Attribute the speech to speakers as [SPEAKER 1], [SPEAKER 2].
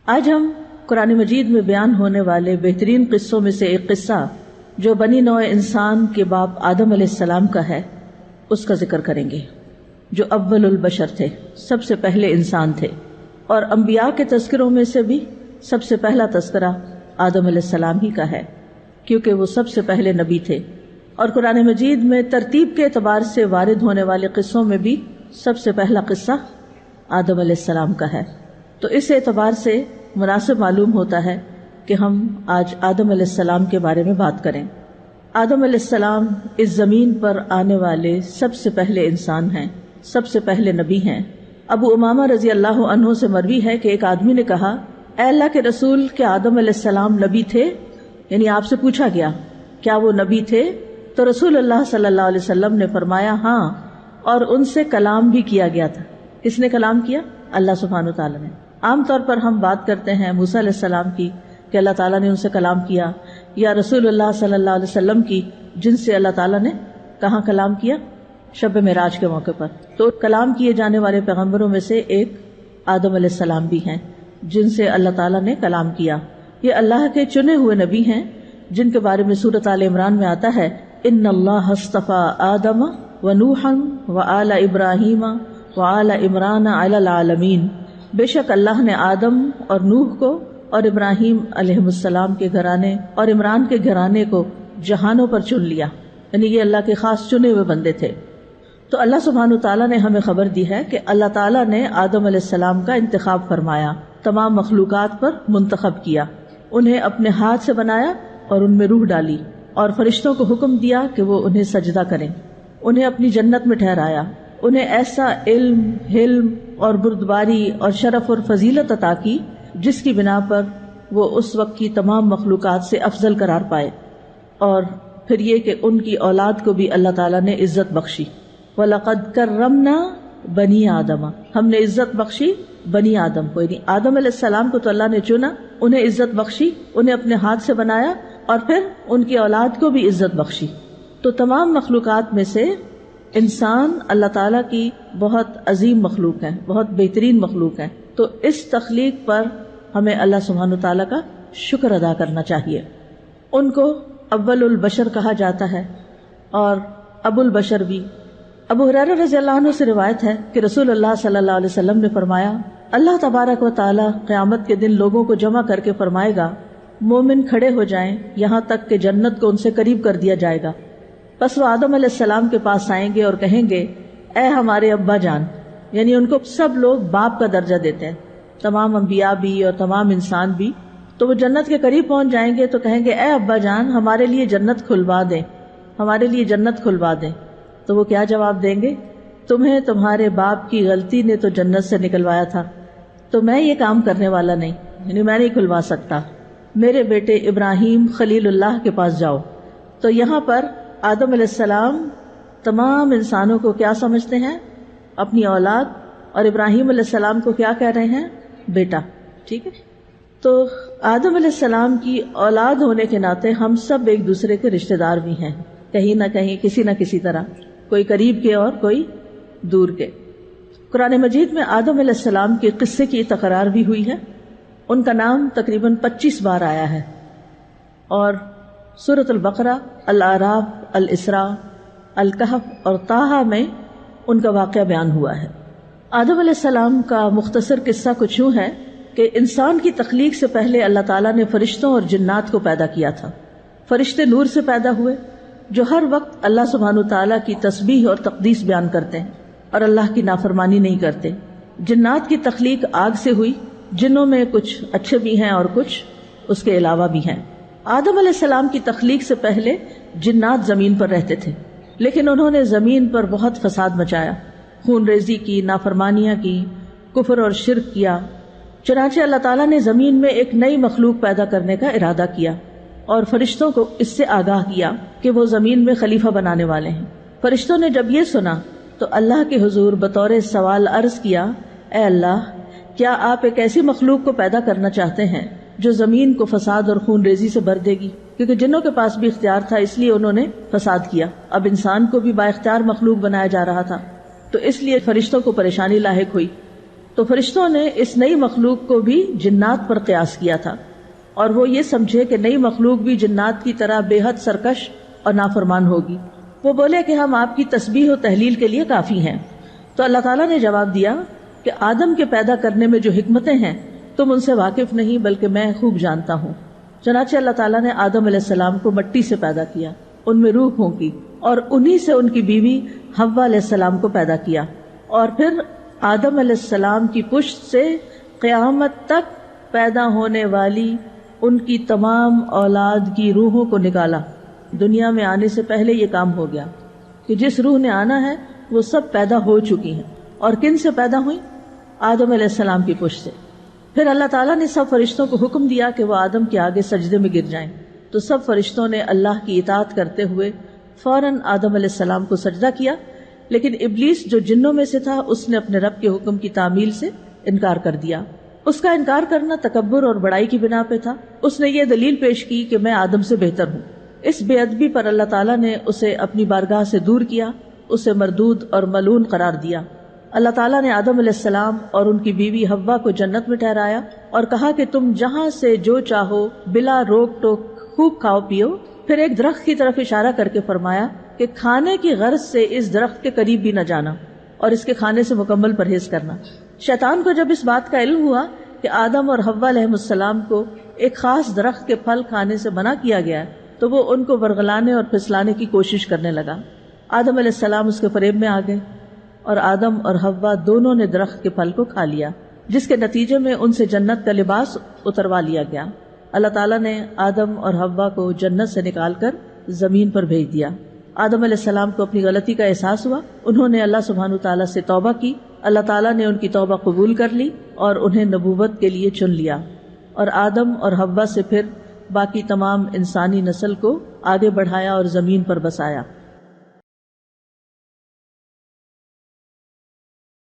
[SPEAKER 1] آج ہم قرآن مجید میں بیان ہونے والے بہترین قصوں میں سے ایک قصہ جو بنی نوع انسان کے باپ آدم علیہ السلام کا ہے اس کا ذکر کریں گے، جو اول البشر تھے، سب سے پہلے انسان تھے، اور انبیاء کے تذکروں میں سے بھی سب سے پہلا تذکرہ آدم علیہ السلام ہی کا ہے، کیونکہ وہ سب سے پہلے نبی تھے۔ اور قرآن مجید میں ترتیب کے اعتبار سے وارد ہونے والے قصوں میں بھی سب سے پہلا قصہ آدم علیہ السلام کا ہے، تو اس اعتبار سے مناسب معلوم ہوتا ہے کہ ہم آج آدم علیہ السلام کے بارے میں بات کریں۔ آدم علیہ السلام اس زمین پر آنے والے سب سے پہلے انسان ہیں، سب سے پہلے نبی ہیں۔ ابو امامہ رضی اللہ عنہ سے مروی ہے کہ ایک آدمی نے کہا، اے اللہ کے رسول، کیا آدم علیہ السلام نبی تھے؟ یعنی آپ سے پوچھا گیا کیا وہ نبی تھے؟ تو رسول اللہ صلی اللہ علیہ وسلم نے فرمایا ہاں، اور ان سے کلام بھی کیا گیا تھا۔ کس نے کلام کیا؟ اللہ سبحانہ وتعالی نے۔ عام طور پر ہم بات کرتے ہیں موسیٰ علیہ السلام کی کہ اللہ تعالیٰ نے ان سے کلام کیا، یا رسول اللہ صلی اللہ علیہ وسلم کی جن سے اللہ تعالیٰ نے کہاں کلام کیا؟ شب معراج کے موقع پر۔ تو کلام کیے جانے والے پیغمبروں میں سے ایک آدم علیہ السلام بھی ہیں جن سے اللہ تعالیٰ نے کلام کیا۔ یہ اللہ کے چنے ہوئے نبی ہیں جن کے بارے میں سورۃ آل عمران میں آتا ہے، ان اللہ اصطفیٰ آدم ونوحا وآل ابراہیم وآل عمران علی العالمین، بے شک اللہ نے آدم اور نوح کو اور ابراہیم علیہ السلام کے گھرانے اور عمران کے گھرانے کو جہانوں پر چن لیا، یعنی یہ اللہ کے خاص چنے ہوئے بندے تھے۔ تو اللہ سبحانہ تعالیٰ نے ہمیں خبر دی ہے کہ اللہ تعالیٰ نے آدم علیہ السلام کا انتخاب فرمایا، تمام مخلوقات پر منتخب کیا، انہیں اپنے ہاتھ سے بنایا اور ان میں روح ڈالی، اور فرشتوں کو حکم دیا کہ وہ انہیں سجدہ کریں، انہیں اپنی جنت میں ٹھہرایا، انہیں ایسا علم، حلم اور بردباری اور شرف اور فضیلت عطا کی جس کی بنا پر وہ اس وقت کی تمام مخلوقات سے افضل قرار پائے، اور پھر یہ کہ ان کی اولاد کو بھی اللہ تعالیٰ نے عزت بخشی۔ وَلَقَدْ كَرَّمْنَا بَنِي آدَمَ، ہم نے عزت بخشی بنی آدم کو، یعنی آدم علیہ السلام کو تو اللہ نے چنا، انہیں عزت بخشی، انہیں اپنے ہاتھ سے بنایا، اور پھر ان کی اولاد کو بھی عزت بخشی۔ تو تمام مخلوقات میں سے انسان اللہ تعالیٰ کی بہت عظیم مخلوق ہے، بہت بہترین مخلوق ہے، تو اس تخلیق پر ہمیں اللہ سبحانہ تعالیٰ کا شکر ادا کرنا چاہیے۔ ان کو اول البشر کہا جاتا ہے اور ابو البشر بھی۔ ابو ہریرہ رضی اللہ عنہ سے روایت ہے کہ رسول اللہ صلی اللہ علیہ وسلم نے فرمایا، اللہ تبارک و تعالیٰ قیامت کے دن لوگوں کو جمع کر کے فرمائے گا، مومن کھڑے ہو جائیں یہاں تک کہ جنت کو ان سے قریب کر دیا جائے گا، پس وہ آدم علیہ السلام کے پاس آئیں گے اور کہیں گے، اے ہمارے ابا جان، یعنی ان کو سب لوگ باپ کا درجہ دیتے ہیں، تمام انبیاء بھی اور تمام انسان بھی، تو وہ جنت کے قریب پہنچ جائیں گے تو کہیں گے، اے ابا جان، ہمارے لیے جنت کھلوا دیں، ہمارے لیے جنت کھلوا دیں۔ تو وہ کیا جواب دیں گے؟ تمہیں تمہارے باپ کی غلطی نے تو جنت سے نکلوایا تھا، تو میں یہ کام کرنے والا نہیں، یعنی میں نہیں کھلوا سکتا، میرے بیٹے ابراہیم خلیل اللہ کے پاس جاؤ۔ تو یہاں پر آدم علیہ السلام تمام انسانوں کو کیا سمجھتے ہیں؟ اپنی اولاد، اور ابراہیم علیہ السلام کو کیا کہہ رہے ہیں؟ بیٹا۔ ٹھیک ہے، تو آدم علیہ السلام کی اولاد ہونے کے ناطے ہم سب ایک دوسرے کے رشتہ دار بھی ہیں، کہیں نہ کہیں کسی نہ کسی طرح، کوئی قریب کے اور کوئی دور کے۔ قرآن مجید میں آدم علیہ السلام کے قصے کی تکرار بھی ہوئی ہے، ان کا نام تقریباً 25 بار آیا ہے، اور سورۃ البقرہ، الاعراف، الاسراء، الکہف اور طٰہٰ میں ان کا واقعہ بیان ہوا ہے۔ آدم علیہ السلام کا مختصر قصہ کچھ یوں ہے کہ انسان کی تخلیق سے پہلے اللہ تعالیٰ نے فرشتوں اور جنات کو پیدا کیا تھا۔ فرشتے نور سے پیدا ہوئے جو ہر وقت اللہ سبحانہ تعالیٰ کی تسبیح اور تقدیس بیان کرتے ہیں اور اللہ کی نافرمانی نہیں کرتے۔ جنات کی تخلیق آگ سے ہوئی، جنوں میں کچھ اچھے بھی ہیں اور کچھ اس کے علاوہ بھی ہیں۔ آدم علیہ السلام کی تخلیق سے پہلے جنات زمین پر رہتے تھے، لیکن انہوں نے زمین پر بہت فساد مچایا، خون ریزی کی، نافرمانیاں کی، کفر اور شرک کیا۔ چنانچہ اللہ تعالیٰ نے زمین میں ایک نئی مخلوق پیدا کرنے کا ارادہ کیا اور فرشتوں کو اس سے آگاہ کیا کہ وہ زمین میں خلیفہ بنانے والے ہیں۔ فرشتوں نے جب یہ سنا تو اللہ کے حضور بطور سوال عرض کیا، اے اللہ، کیا آپ ایک ایسی مخلوق کو پیدا کرنا چاہتے ہیں جو زمین کو فساد اور خون ریزی سے بھر دے گی؟ کیونکہ جنوں کے پاس بھی اختیار تھا، اس لیے انہوں نے فساد کیا، اب انسان کو بھی با اختیار مخلوق بنایا جا رہا تھا، تو اس لیے فرشتوں کو پریشانی لاحق ہوئی۔ تو فرشتوں نے اس نئی مخلوق کو بھی جنات پر قیاس کیا تھا، اور وہ یہ سمجھے کہ نئی مخلوق بھی جنات کی طرح بے حد سرکش اور نافرمان ہوگی۔ وہ بولے کہ ہم آپ کی تسبیح و تحلیل کے لیے کافی ہیں۔ تو اللہ تعالیٰ نے جواب دیا کہ آدم کے پیدا کرنے میں جو حکمتیں ہیں تم ان سے واقف نہیں، بلکہ میں خوب جانتا ہوں۔ چنانچہ اللہ تعالیٰ نے آدم علیہ السلام کو مٹی سے پیدا کیا، ان میں روح پھونکی، اور انہی سے ان کی بیوی حوا علیہ السلام کو پیدا کیا، اور پھر آدم علیہ السلام کی پشت سے قیامت تک پیدا ہونے والی ان کی تمام اولاد کی روحوں کو نکالا۔ دنیا میں آنے سے پہلے یہ کام ہو گیا کہ جس روح نے آنا ہے وہ سب پیدا ہو چکی ہیں۔ اور کن سے پیدا ہوئی؟ آدم علیہ السلام کی پشت سے۔ پھر اللہ تعالیٰ نے سب فرشتوں کو حکم دیا کہ وہ آدم کے آگے سجدے میں گر جائیں، تو سب فرشتوں نے اللہ کی اطاعت کرتے ہوئے فوراً آدم علیہ السلام کو سجدہ کیا، لیکن ابلیس جو جنوں میں سے تھا اس نے اپنے رب کے حکم کی تعمیل سے انکار کر دیا۔ اس کا انکار کرنا تکبر اور بڑائی کی بنا پہ تھا۔ اس نے یہ دلیل پیش کی کہ میں آدم سے بہتر ہوں۔ اس بے ادبی پر اللہ تعالیٰ نے اسے اپنی بارگاہ سے دور کیا، اسے مردود اور ملعون قرار دیا۔ اللہ تعالیٰ نے آدم علیہ السلام اور ان کی بیوی حوا کو جنت میں ٹھہرایا اور کہا کہ تم جہاں سے جو چاہو بلا روک ٹوک خوب کھاؤ پیو۔ پھر ایک درخت کی طرف اشارہ کر کے فرمایا کہ کھانے کی غرض سے اس درخت کے قریب بھی نہ جانا اور اس کے کھانے سے مکمل پرہیز کرنا۔ شیطان کو جب اس بات کا علم ہوا کہ آدم اور حوا علیہ السلام کو ایک خاص درخت کے پھل کھانے سے منع کیا گیا ہے، تو وہ ان کو ورغلانے اور پھسلانے کی کوشش کرنے لگا۔ آدم علیہ السلام اس کے فریب میں آ گئے اور آدم اور حوا دونوں نے درخت کے پھل کو کھا لیا، جس کے نتیجے میں ان سے جنت کا لباس اتروا لیا گیا۔ اللہ تعالیٰ نے آدم اور حوا کو جنت سے نکال کر زمین پر بھیج دیا۔ آدم علیہ السلام کو اپنی غلطی کا احساس ہوا، انہوں نے اللہ سبحانہ وتعالیٰ سے توبہ کی، اللہ تعالیٰ نے ان کی توبہ قبول کر لی اور انہیں نبوت کے لیے چن لیا، اور آدم اور حوا سے پھر باقی تمام انسانی نسل کو آگے بڑھایا اور زمین پر بسایا۔